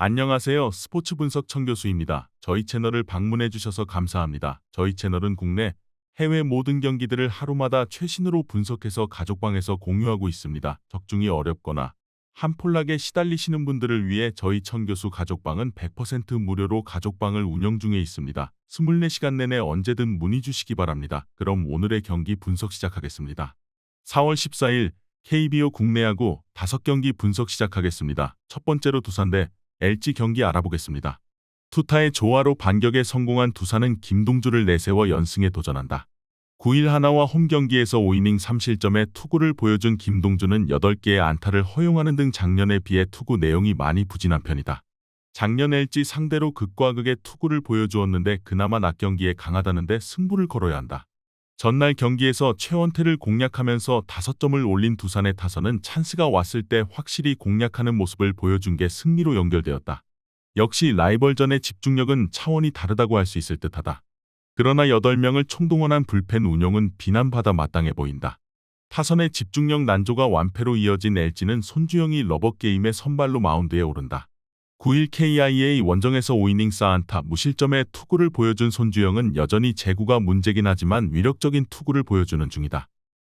안녕하세요. 스포츠 분석 청교수입니다. 저희 채널을 방문해 주셔서 감사합니다. 저희 채널은 국내, 해외 모든 경기들을 하루마다 최신으로 분석해서 가족방에서 공유하고 있습니다. 적중이 어렵거나 한폴락에 시달리시는 분들을 위해 저희 청교수 가족방은 100% 무료로 가족방을 운영 중에 있습니다. 24시간 내내 언제든 문의 주시기 바랍니다. 그럼 오늘의 경기 분석 시작하겠습니다. 4월 14일 KBO 국내 야구 5경기 분석 시작하겠습니다. 첫 번째로 두산 대 LG 경기 알아보겠습니다. 투타의 조화로 반격에 성공한 두산은 김동주를 내세워 연승에 도전한다. 9일 하나와 홈경기에서 5이닝 3실점의 투구를 보여준 김동주는 8개의 안타를 허용하는 등 작년에 비해 투구 내용이 많이 부진한 편이다. 작년 LG 상대로 극과 극의 투구를 보여주었는데 그나마 낮 경기에 강하다는데 승부를 걸어야 한다. 전날 경기에서 최원태를 공략하면서 5점을 올린 두산의 타선은 찬스가 왔을 때 확실히 공략하는 모습을 보여준 게 승리로 연결되었다. 역시 라이벌전의 집중력은 차원이 다르다고 할 수 있을 듯하다. 그러나 8명을 총동원한 불펜 운용은 비난받아 마땅해 보인다. 타선의 집중력 난조가 완패로 이어진 LG는 손주영이 러버게임의 선발로 마운드에 오른다. 9일 KIA 원정에서 5이닝 4안타 무실점의 투구를 보여준 손주영은 여전히 제구가 문제긴 하지만 위력적인 투구를 보여주는 중이다.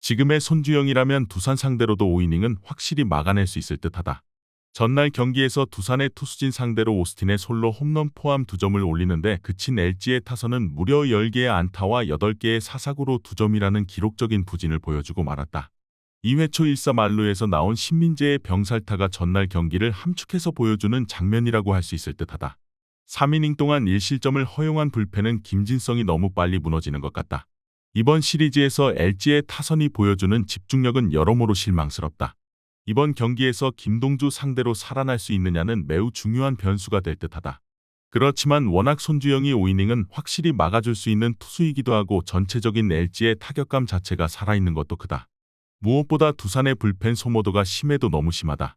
지금의 손주영이라면 두산 상대로도 5이닝은 확실히 막아낼 수 있을 듯하다. 전날 경기에서 두산의 투수진 상대로 오스틴의 솔로 홈런 포함 2점을 올리는데 그친 LG의 타선은 무려 10개의 안타와 8개의 사사구로 2점이라는 기록적인 부진을 보여주고 말았다. 2회 초 1사 만루에서 나온 신민재의 병살타가 전날 경기를 함축해서 보여주는 장면이라고 할 수 있을 듯하다. 3이닝 동안 1실점을 허용한 불펜은 김진성이 너무 빨리 무너지는 것 같다. 이번 시리즈에서 LG의 타선이 보여주는 집중력은 여러모로 실망스럽다. 이번 경기에서 김동주 상대로 살아날 수 있느냐는 매우 중요한 변수가 될 듯하다. 그렇지만 워낙 손주영이 5이닝은 확실히 막아줄 수 있는 투수이기도 하고 전체적인 LG의 타격감 자체가 살아있는 것도 크다. 무엇보다 두산의 불펜 소모도가 심해도 너무 심하다.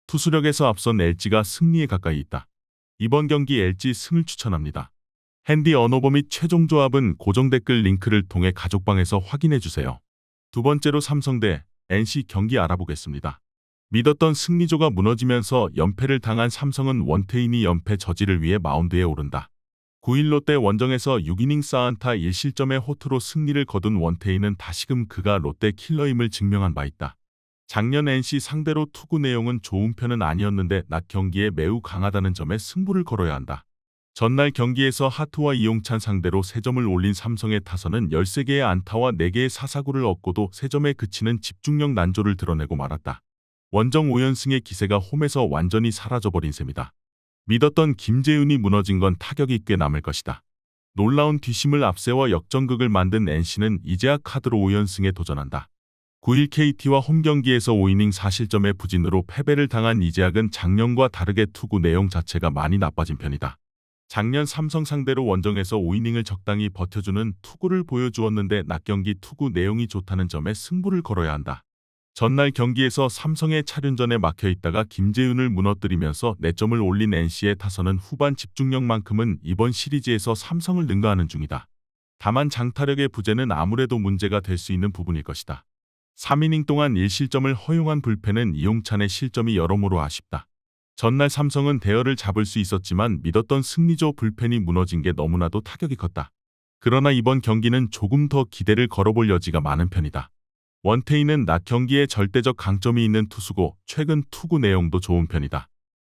투수력에서 앞선 LG가 승리에 가까이 있다. 이번 경기 LG 승을 추천합니다. 핸디 언어버 및 최종 조합은 고정 댓글 링크를 통해 가족방에서 확인해주세요. 두 번째로 삼성 대 NC 경기 알아보겠습니다. 믿었던 승리조가 무너지면서 연패를 당한 삼성은 원태인이 연패 저지를 위해 마운드에 오른다. 9일 롯데 원정에서 6이닝 4안타 1실점의 호투로 승리를 거둔 원태인은 다시금 그가 롯데 킬러임을 증명한 바 있다. 작년 NC 상대로 투구 내용은 좋은 편은 아니었는데 낮 경기에 매우 강하다는 점에 승부를 걸어야 한다. 전날 경기에서 하트와 이용찬 상대로 3점을 올린 삼성의 타선은 13개의 안타와 4개의 사사구를 얻고도 3점에 그치는 집중력 난조를 드러내고 말았다. 원정 5연승의 기세가 홈에서 완전히 사라져버린 셈이다. 믿었던 김재윤이 무너진 건 타격이 꽤 남을 것이다. 놀라운 뒷심을 앞세워 역전극을 만든 NC는 이제야 카드로 5연승에 도전한다. 9일 KT와 홈경기에서 5이닝 4실점의 부진으로 패배를 당한 이재학은 작년과 다르게 투구 내용 자체가 많이 나빠진 편이다. 작년 삼성 상대로 원정에서 5이닝을 적당히 버텨주는 투구를 보여주었는데 낮 경기 투구 내용이 좋다는 점에 승부를 걸어야 한다. 전날 경기에서 삼성의 차륜전에 막혀있다가 김재윤을 무너뜨리면서 4점을 올린 NC의 타선은 후반 집중력만큼은 이번 시리즈에서 삼성을 능가하는 중이다. 다만 장타력의 부재는 아무래도 문제가 될 수 있는 부분일 것이다. 3이닝 동안 1실점을 허용한 불펜은 이용찬의 실점이 여러모로 아쉽다. 전날 삼성은 대열을 잡을 수 있었지만 믿었던 승리조 불펜이 무너진 게 너무나도 타격이 컸다. 그러나 이번 경기는 조금 더 기대를 걸어볼 여지가 많은 편이다. 원태인은 낮 경기에 절대적 강점이 있는 투수고 최근 투구 내용도 좋은 편이다.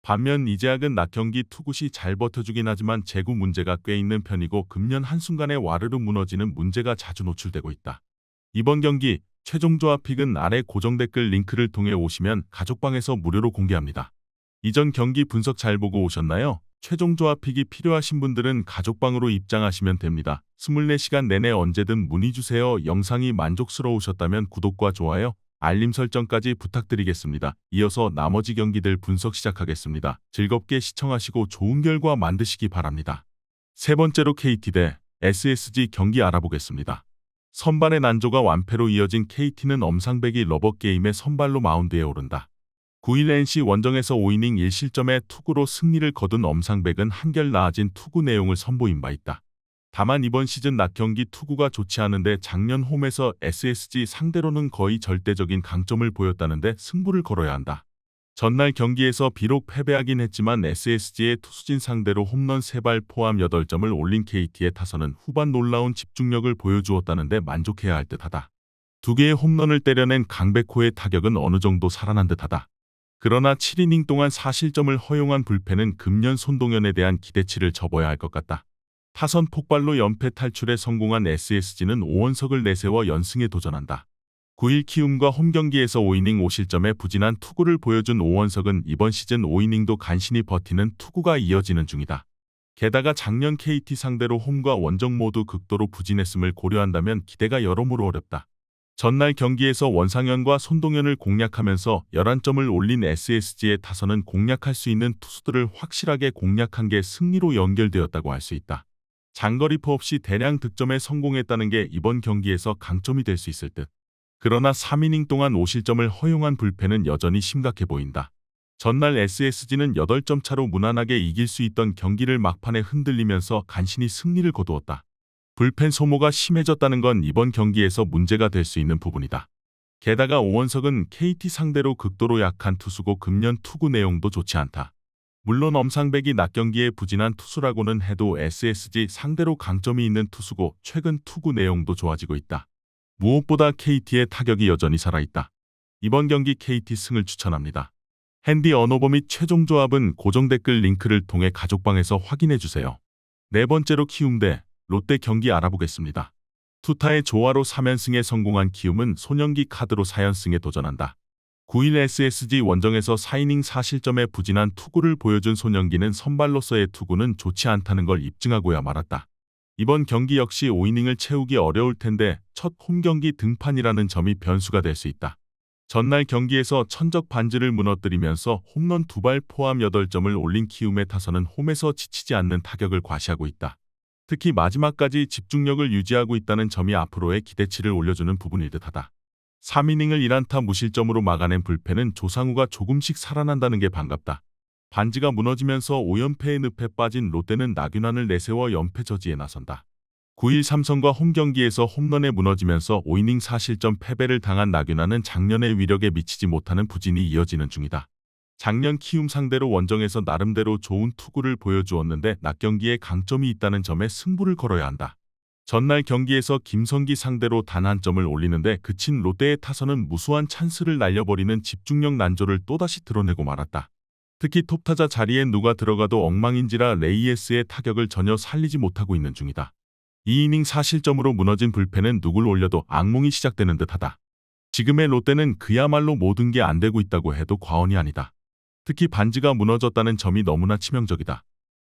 반면 이재학은 낮 경기 투구 시 잘 버텨주긴 하지만 제구 문제가 꽤 있는 편이고 금년 한순간에 와르르 무너지는 문제가 자주 노출되고 있다. 이번 경기 최종 조합 픽은 아래 고정 댓글 링크를 통해 오시면 가족방에서 무료로 공개합니다. 이전 경기 분석 잘 보고 오셨나요? 최종 조합 픽이 필요하신 분들은 가족방으로 입장하시면 됩니다. 24시간 내내 언제든 문의 주세요. 영상이 만족스러우셨다면 구독과 좋아요, 알림 설정까지 부탁드리겠습니다. 이어서 나머지 경기들 분석 시작하겠습니다. 즐겁게 시청하시고 좋은 결과 만드시기 바랍니다. 세 번째로 KT 대 SSG 경기 알아보겠습니다. 선발의 난조가 완패로 이어진 KT는 엄상백이 러버게임의 선발로 마운드에 오른다. 9일 NC 원정에서 5이닝 1실점의 투구로 승리를 거둔 엄상백은 한결 나아진 투구 내용을 선보인 바 있다. 다만 이번 시즌 낮 경기 투구가 좋지 않은데 작년 홈에서 SSG 상대로는 거의 절대적인 강점을 보였다는데 승부를 걸어야 한다. 전날 경기에서 비록 패배하긴 했지만 SSG의 투수진 상대로 홈런 3발 포함 8점을 올린 KT의 타선은 후반 놀라운 집중력을 보여주었다는데 만족해야 할 듯하다. 2개의 홈런을 때려낸 강백호의 타격은 어느 정도 살아난 듯하다. 그러나 7이닝 동안 4실점을 허용한 불펜은 금년 손동현에 대한 기대치를 접어야 할 것 같다. 타선 폭발로 연패 탈출에 성공한 SSG는 오원석을 내세워 연승에 도전한다. 9일 키움과 홈경기에서 5이닝 5실점의 부진한 투구를 보여준 오원석은 이번 시즌 5이닝도 간신히 버티는 투구가 이어지는 중이다. 게다가 작년 KT 상대로 홈과 원정 모두 극도로 부진했음을 고려한다면 기대가 여러모로 어렵다. 전날 경기에서 원상현과 손동현을 공략하면서 11점을 올린 SSG의 타선은 공략할 수 있는 투수들을 확실하게 공략한 게 승리로 연결되었다고 할 수 있다. 장거리포 없이 대량 득점에 성공했다는 게 이번 경기에서 강점이 될 수 있을 듯. 그러나 3이닝 동안 5실점을 허용한 불펜은 여전히 심각해 보인다. 전날 SSG는 8점 차로 무난하게 이길 수 있던 경기를 막판에 흔들리면서 간신히 승리를 거두었다. 불펜 소모가 심해졌다는 건 이번 경기에서 문제가 될 수 있는 부분이다. 게다가 오원석은 KT 상대로 극도로 약한 투수고 금년 투구 내용도 좋지 않다. 물론 엄상백이 낮 경기에 부진한 투수라고는 해도 SSG 상대로 강점이 있는 투수고 최근 투구 내용도 좋아지고 있다. 무엇보다 KT의 타격이 여전히 살아있다. 이번 경기 KT 승을 추천합니다. 핸디 언어버 및 최종 조합은 고정 댓글 링크를 통해 가족방에서 확인해주세요. 네 번째로 키움 대 롯데 경기 알아보겠습니다. 투타의 조화로 3연승에 성공한 키움은 소년기 카드로 4연승에 도전한다. 9일 SSG 원정에서 4이닝 4실점의 부진한 투구를 보여준 소년기는 선발로서의 투구는 좋지 않다는 걸 입증하고야 말았다. 이번 경기 역시 5이닝을 채우기 어려울 텐데 첫 홈경기 등판이라는 점이 변수가 될 수 있다. 전날 경기에서 천적 반지를 무너뜨리면서 홈런 2발 포함 8점을 올린 키움의 타선은 홈에서 지치지 않는 타격을 과시하고 있다. 특히 마지막까지 집중력을 유지하고 있다는 점이 앞으로의 기대치를 올려주는 부분일 듯하다. 3이닝을 1안타 무실점으로 막아낸 불펜은 조상우가 조금씩 살아난다는 게 반갑다. 반지가 무너지면서 5연패의 늪에 빠진 롯데는 나균환을 내세워 연패 저지에 나선다. 9일 삼성과 홈경기에서 홈런에 무너지면서 5이닝 4실점 패배를 당한 나균환은 작년의 위력에 미치지 못하는 부진이 이어지는 중이다. 작년 키움 상대로 원정에서 나름대로 좋은 투구를 보여주었는데 낮 경기에 강점이 있다는 점에 승부를 걸어야 한다. 전날 경기에서 김성기 상대로 단 한 점을 올리는데 그친 롯데의 타선은 무수한 찬스를 날려버리는 집중력 난조를 또다시 드러내고 말았다. 특히 톱타자 자리에 누가 들어가도 엉망인지라 레이에스의 타격을 전혀 살리지 못하고 있는 중이다. 2이닝 4실점으로 무너진 불펜은 누굴 올려도 악몽이 시작되는 듯하다. 지금의 롯데는 그야말로 모든 게 안 되고 있다고 해도 과언이 아니다. 특히 반지가 무너졌다는 점이 너무나 치명적이다.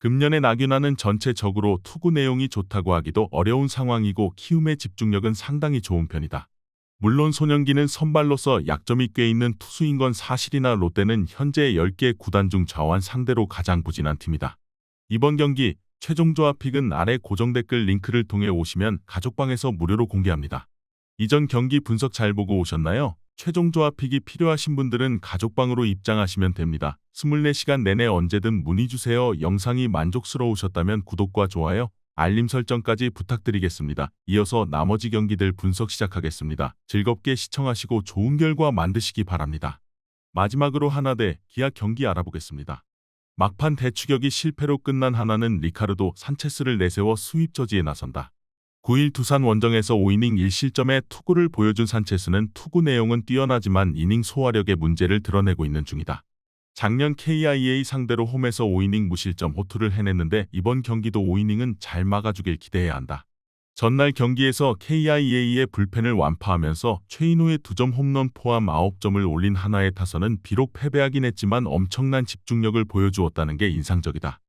금년의 나균환은 전체적으로 투구 내용이 좋다고 하기도 어려운 상황이고 키움의 집중력은 상당히 좋은 편이다. 물론 소년기는 선발로서 약점이 꽤 있는 투수인 건 사실이나 롯데는 현재 10개 구단 중 좌완 상대로 가장 부진한 팀이다. 이번 경기 최종 조합 픽은 아래 고정 댓글 링크를 통해 오시면 가족방에서 무료로 공개합니다. 이전 경기 분석 잘 보고 오셨나요? 최종 조합 픽이 필요하신 분들은 가족방으로 입장하시면 됩니다. 24시간 내내 언제든 문의 주세요. 영상이 만족스러우셨다면 구독과 좋아요, 알림 설정까지 부탁드리겠습니다. 이어서 나머지 경기들 분석 시작하겠습니다. 즐겁게 시청하시고 좋은 결과 만드시기 바랍니다. 마지막으로 하나 대 기아 경기 알아보겠습니다. 막판 대추격이 실패로 끝난 하나는 리카르도 산체스를 내세워 스윕 저지에 나선다. 9일 두산 원정에서 5이닝 1실점의 투구를 보여준 산체스는 투구 내용은 뛰어나지만 이닝 소화력의 문제를 드러내고 있는 중이다. 작년 KIA 상대로 홈에서 5이닝 무실점 호투를 해냈는데 이번 경기도 5이닝은 잘 막아주길 기대해야 한다. 전날 경기에서 KIA의 불펜을 완파하면서 최인호의 2점 홈런 포함 9점을 올린 하나의 타선은 비록 패배하긴 했지만 엄청난 집중력을 보여주었다는 게 인상적이다.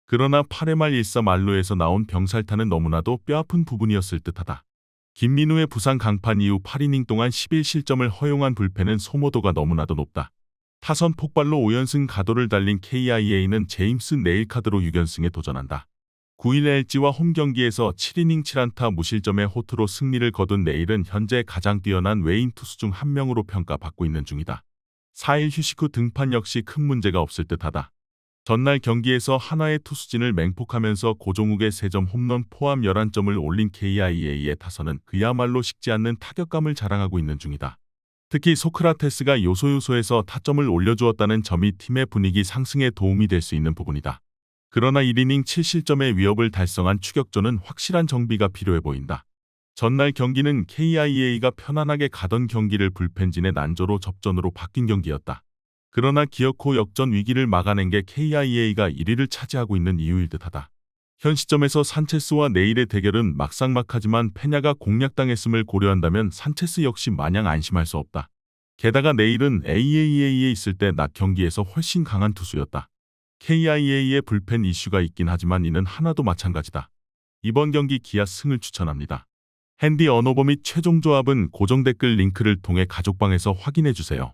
그러나 8회 말 1사 말로에서 나온 병살타는 너무나도 뼈아픈 부분이었을 듯하다. 김민우의 부상 강판 이후 8이닝 동안 11실점을 허용한 불펜은 소모도가 너무나도 높다. 타선 폭발로 5연승 가도를 달린 KIA는 제임스 네일 카드로 6연승에 도전한다. 9일 LG와 홈경기에서 7이닝 7안타 무실점의 호투로 승리를 거둔 네일은 현재 가장 뛰어난 외인 투수 중 한 명으로 평가받고 있는 중이다. 4일 휴식 후 등판 역시 큰 문제가 없을 듯하다. 전날 경기에서 한화의 투수진을 맹폭하면서 고종욱의 3점 홈런 포함 11점을 올린 KIA의 타선은 그야말로 식지 않는 타격감을 자랑하고 있는 중이다. 특히 소크라테스가 요소요소에서 타점을 올려주었다는 점이 팀의 분위기 상승에 도움이 될 수 있는 부분이다. 그러나 1이닝 7실점의 위협을 달성한 추격조는 확실한 정비가 필요해 보인다. 전날 경기는 KIA가 편안하게 가던 경기를 불펜진의 난조로 접전으로 바뀐 경기였다. 그러나 기어코 역전 위기를 막아낸 게 KIA가 1위를 차지하고 있는 이유일 듯하다. 현 시점에서 산체스와 내일의 대결은 막상막하지만 페냐가 공략당했음을 고려한다면 산체스 역시 마냥 안심할 수 없다. 게다가 내일은 AAA에 있을 때 낮 경기에서 훨씬 강한 투수였다. KIA의 불펜 이슈가 있긴 하지만 이는 하나도 마찬가지다. 이번 경기 기아 승을 추천합니다. 핸디 언어버 및 최종 조합은 고정 댓글 링크를 통해 가족방에서 확인해 주세요.